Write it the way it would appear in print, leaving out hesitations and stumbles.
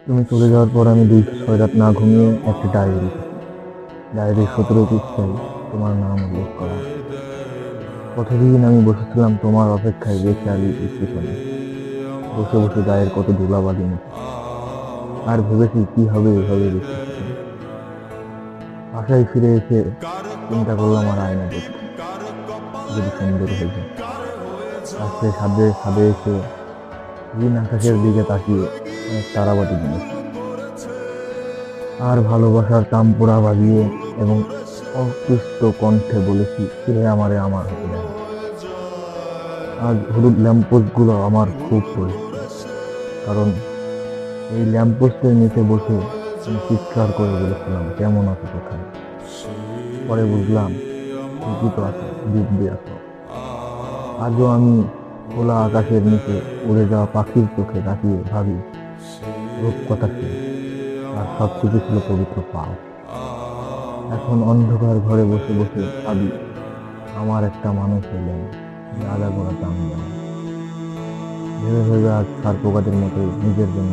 তুমি চলে যাওয়ার পর আমি 206 রাত না ঘুমিয়ে একটা ডায়েরি লিখেছি। ডায়েরির 17 পৃষ্ঠায় তোমার নাম উল্লেখ করা। প্রতিদিন আমি বসেছিলাম তোমার অপেক্ষায় বেচারি স্টেশনে, বসে বসে গায়ের কত ধুলাবালি মুছে, আর ভেবেছি কি হবে এভাবে বেঁচে থেকে। বাসায় ফিরে এসে চিন্তা করলাম আর আয়না দেখি, যদি সুন্দর হয়ে যায়। রাত্রে ছাদে ছাদে এসে দিন আকাশের দিকে তাকিয়ে অনেক তারাবাতি গুনেছি, আর ভালোবাসার তাম্পুরা বাজিয়ে এবং অস্পষ্ট কণ্ঠে বলেছি, কে আমারে আমার হতে দেয় না। আজ হলুদ ল্যাম্পপোস্ট গুলো আমার খুব পরিচিত, কারণ এই ল্যাম্পপোস্টের নিচে বসে আমি চিৎকার করে বলেছিলাম, কেমন আছো কোথায়। পরে বুঝলাম ঠিকই তো আছো, দিব্যি আছো। আজও আমি খোলা আকাশের নিচে উড়ে যাওয়া পাখির চোখে তাকিয়ে ভাবি, রূপকথা ছিল আর সবকিছু ছিল পবিত্র পাও। এখন অন্ধকার ঘরে বসে বসে ভাবি, আমার একটা মানুষ হলেন, যা যা করা দাম জানে। ভেবে ভেবে আজ সার পোকাদের মতো নিজের জন্য